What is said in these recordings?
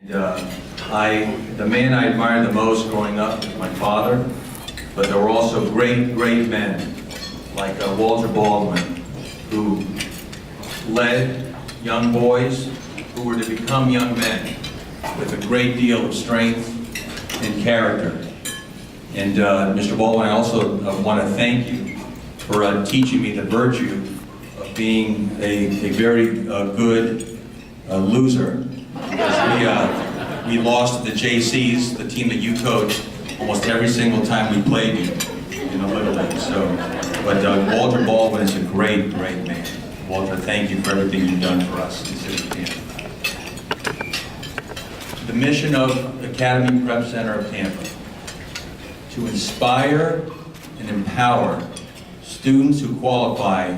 The man I admired the most growing up was my father, but there were also great men like Walter Baldwin, who led young boys who were to become young men with a great deal of strength and character. And Mr. Baldwin, I also want to thank you for teaching me the virtue of being a very good loser. Because we lost at the JCs, the team that you coached, almost every single time we played you in the Little League. So, but Walter Baldwin is a great man. Walter, thank you for everything you've done for us in the city of Tampa. The mission of Academy Prep Center of Tampa: to inspire and empower students who qualify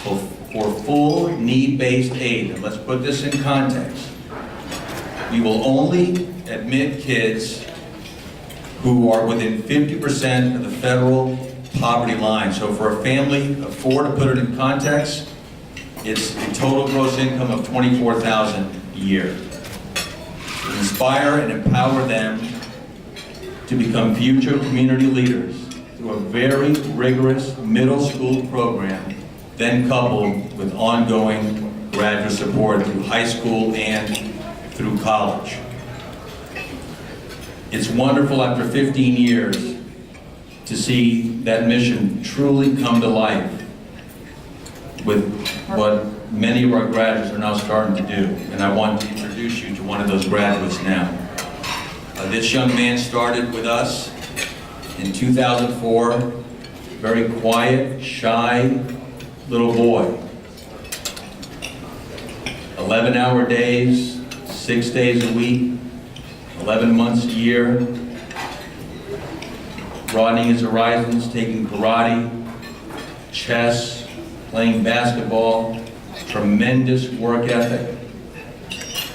for full need-based aid. And let's put this in context. We will only admit kids who are within 50% of the federal poverty line. So for a family of 4, to put it in context, it's a total gross income of $24,000 a year. To inspire and empower them to become future community leaders through a very rigorous middle school program, then coupled with ongoing graduate support through high school and through college. It's wonderful after 15 years to see that mission truly come to life with what many of our graduates are now starting to do. And I want to introduce you to one of those graduates now. This young man started with us in 2004, very quiet, shy little boy. 11-hour days, 6 days a week, 11 months a year, broadening his horizons, taking karate, chess, playing basketball, tremendous work ethic,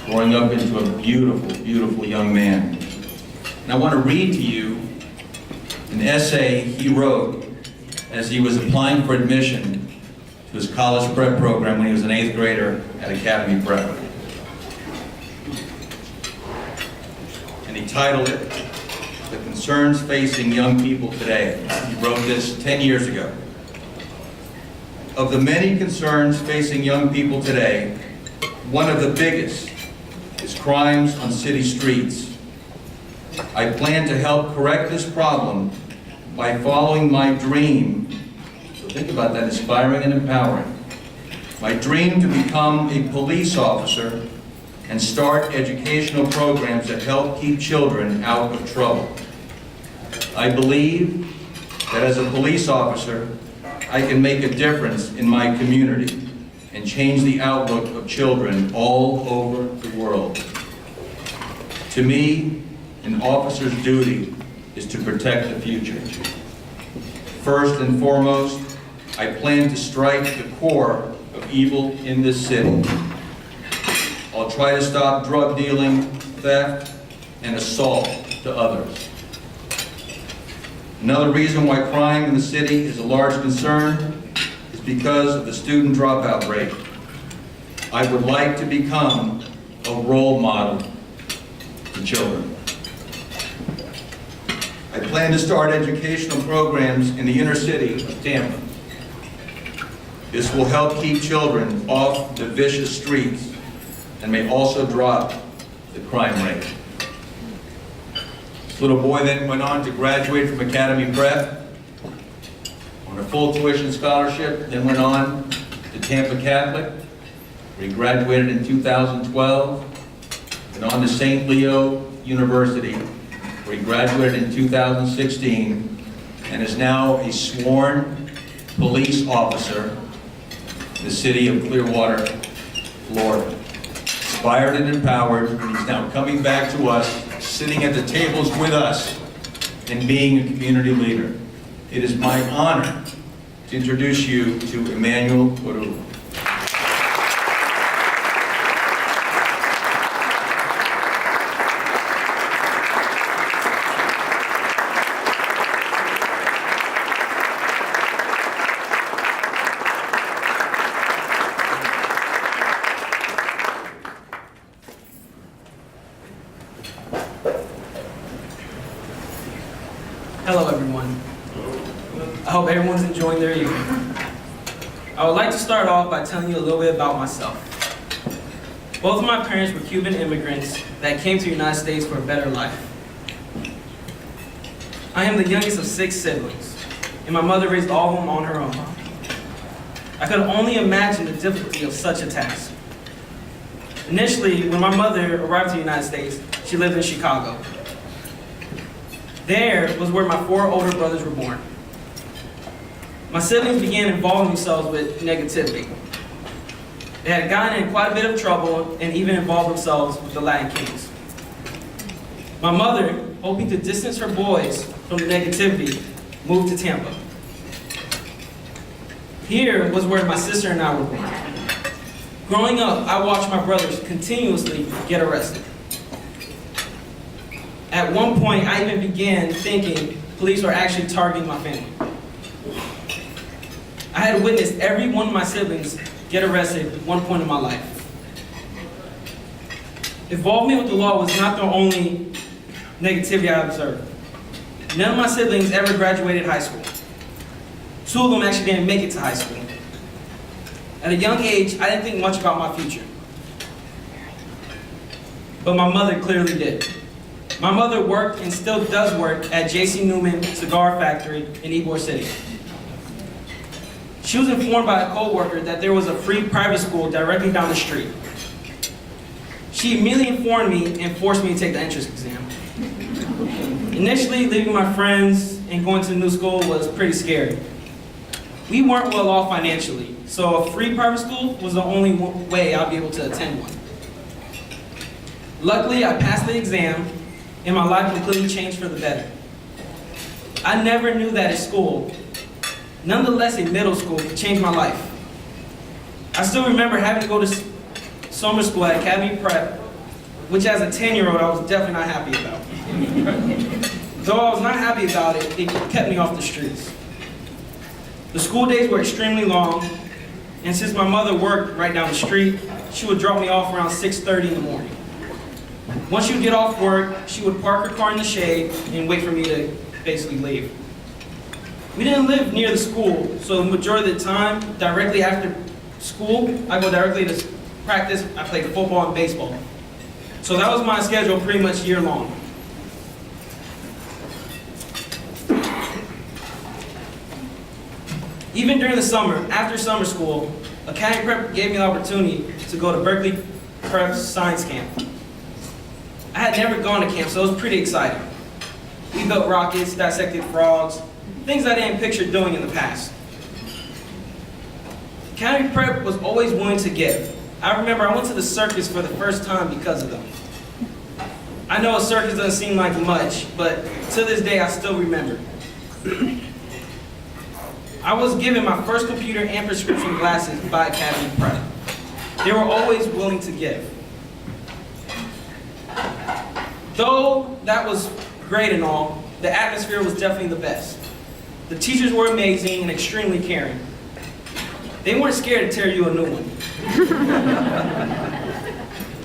growing up into a beautiful young man. And I want to read to you an essay he wrote as he was applying for admission to his college prep program when he was an 8th grader at Academy Prep. And he titled it, "The Concerns Facing Young People Today." He wrote this 10 years ago. Of the many concerns facing young people today, one of the biggest is crimes on city streets. I plan to help correct this problem by following my dream. So think about that, inspiring and empowering. My dream to become a police officer and start educational programs that help keep children out of trouble. I believe that as a police officer, I can make a difference in my community and change the outlook of children all over the world. To me, an officer's duty is to protect the future. First and foremost, I plan to strike the core of evil in this city. I'll try to stop drug dealing, theft, and assault to others. Another reason why crime in the city is a large concern is because of the student dropout rate. I would like to become a role model to children. I plan to start educational programs in the inner city of Tampa. This will help keep children off the vicious streets and may also drop the crime rate. This little boy then went on to graduate from Academy Prep on a full tuition scholarship, then went on to Tampa Catholic, where he graduated in 2012, and on to St. Leo University, where he graduated in 2016, and is now a sworn police officer in the city of Clearwater, Florida. Inspired and empowered, and he's now coming back to us, sitting at the tables with us, and being a community leader. It is my honor to introduce you to Emmanuel Corujo. Hello, everyone. I hope everyone's enjoying their evening. I would like to start off by telling you a little bit about myself. Both of my parents were Cuban immigrants that came to the United States for a better life. I am the youngest of 6 siblings, and my mother raised all of them on her own. I could only imagine the difficulty of such a task. Initially, when my mother arrived to the United States, she lived in Chicago. There was where my 4 older brothers were born. My siblings began involving themselves with negativity. They had gotten in quite a bit of trouble and even involved themselves with the Latin Kings. My mother, hoping to distance her boys from the negativity, moved to Tampa. Here was where my sister and I were born. Growing up, I watched my brothers continuously get arrested. At one point, I even began thinking police were actually targeting my family. I had witnessed every one of my siblings get arrested at one point in my life. Involvement with the law was not the only negativity I observed. None of my siblings ever graduated high school. 2 of them actually didn't make it to high school. At a young age, I didn't think much about my future. But my mother clearly did. My mother worked and still does work at J.C. Newman Cigar Factory in Ybor City. She was informed by a co-worker that there was a free private school directly down the street. She immediately informed me and forced me to take the entrance exam. Initially, leaving my friends and going to the new school was pretty scary. We weren't well off financially, so a free private school was the only way I'd be able to attend one. Luckily, I passed the exam, and my life completely changed for the better. I never knew that at school, nonetheless in middle school, could change my life. I still remember having to go to summer school at Academy Prep, which as a 10-year-old I was definitely not happy about. Though I was not happy about it, it kept me off the streets. The school days were extremely long, and since my mother worked right down the street, she would drop me off around 6:30 in the morning. Once she would get off work, she would park her car in the shade and wait for me to basically leave. We didn't live near the school, so the majority of the time, directly after school, I go directly to practice. I played football and baseball. So that was my schedule pretty much year long. Even during the summer, after summer school, Academy Prep gave me the opportunity to go to Berkeley Prep Science Camp. I had never gone to camp, so it was pretty exciting. We built rockets, dissected frogs, things I didn't picture doing in the past. Academy Prep was always willing to give. I remember I went to the circus for the first time because of them. I know a circus doesn't seem like much, but to this day I still remember. I was given my first computer and prescription glasses by Academy Prep. They were always willing to give. Though that was great and all, the atmosphere was definitely the best. The teachers were amazing and extremely caring. They weren't scared to tear you a new one.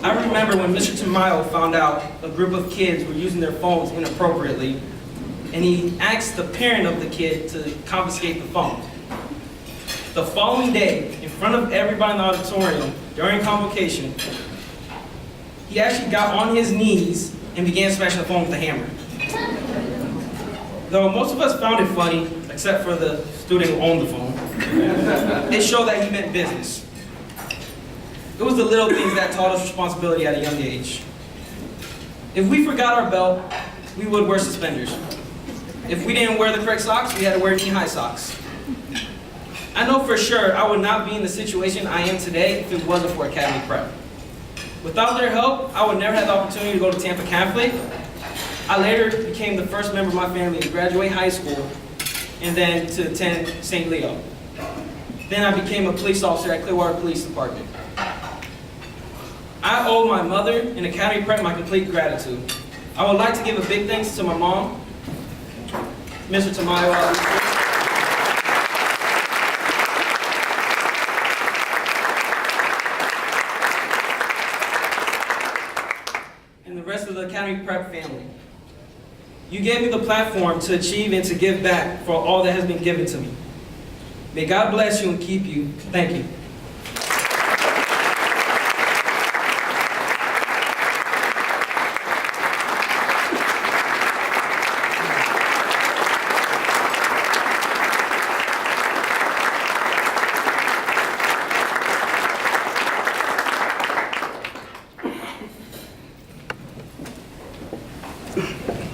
I remember when Mr. Tamayo found out a group of kids were using their phones inappropriately, and he asked the parent of the kid to confiscate the phone. The following day, in front of everybody in the auditorium, during convocation, he actually got on his knees and began smashing the phone with a hammer. Though most of us found it funny, except for the student who owned the phone, it showed that he meant business. It was the little things that taught us responsibility at a young age. If we forgot our belt, we would wear suspenders. If we didn't wear the correct socks, we had to wear knee-high socks. I know for sure I would not be in the situation I am today if it wasn't for Academy Prep. Without their help, I would never have the opportunity to go to Tampa Catholic. I later became the first member of my family to graduate high school and then to attend St. Leo. Then I became a police officer at Clearwater Police Department. I owe my mother and Academy Prep my complete gratitude. I would like to give a big thanks to my mom, Mr. Tamayo, and the rest of the Academy Prep family. You gave me the platform to achieve and to give back for all that has been given to me. May God bless you and keep you. Thank you.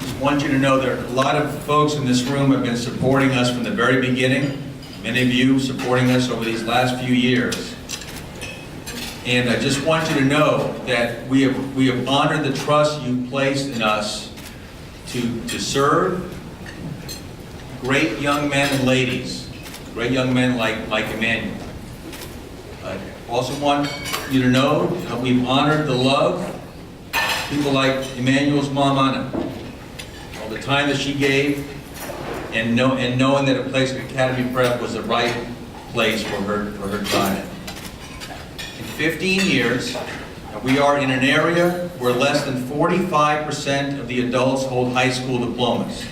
I want you to know that a lot of folks in this room have been supporting us from the very beginning. Many of you supporting us over these last few years. And I just want you to know that we have honored the trust you placed in us to serve great young men and ladies, great young men like Emmanuel. I also want you to know that we've honored the love of people like Emmanuel's mom, Anna. All the time that she gave, and knowing that a place like Academy Prep was the right place for her child. In 15 years, we are in an area where less than 45% of the adults hold high school diplomas.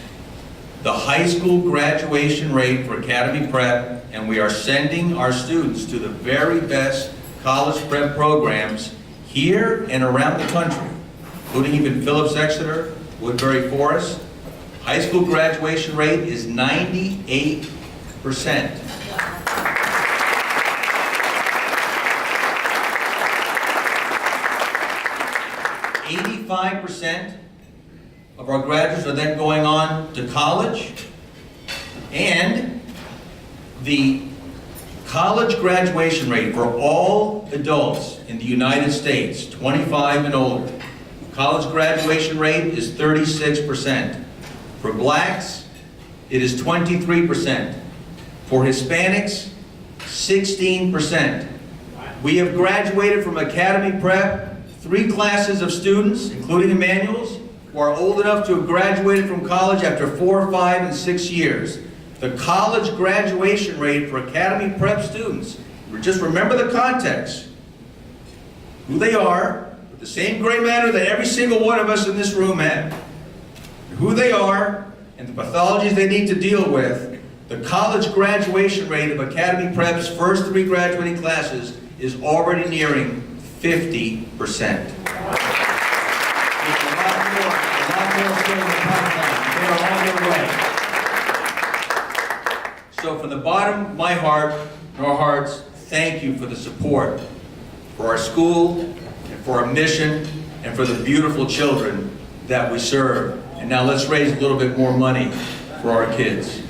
The high school graduation rate for Academy Prep, and we are sending our students to the very best college prep programs here and around the country, including even Phillips Exeter, Woodbury Forest. High school graduation rate is 98%. 85% of our graduates are then going on to college, and the college graduation rate for all adults in the United States, 25 and older, college graduation rate is 36%. For blacks, it is 23%. For Hispanics, 16%. We have graduated from Academy Prep 3 classes of students, including Emmanuel's, who are old enough to have graduated from college after 4, 5, and 6 years. The college graduation rate for Academy Prep students, just remember the context, who they are, with the same gray matter that every single one of us in this room have, who they are, and the pathologies they need to deal with. The college graduation rate of Academy Prep's first 3 graduating classes is already nearing 50%. There's a lot more still in the pipeline. They are on their way. So from the bottom of my heart, and our hearts, thank you for the support for our school, and for our mission, and for the beautiful children that we serve. And now let's raise a little bit more money for our kids.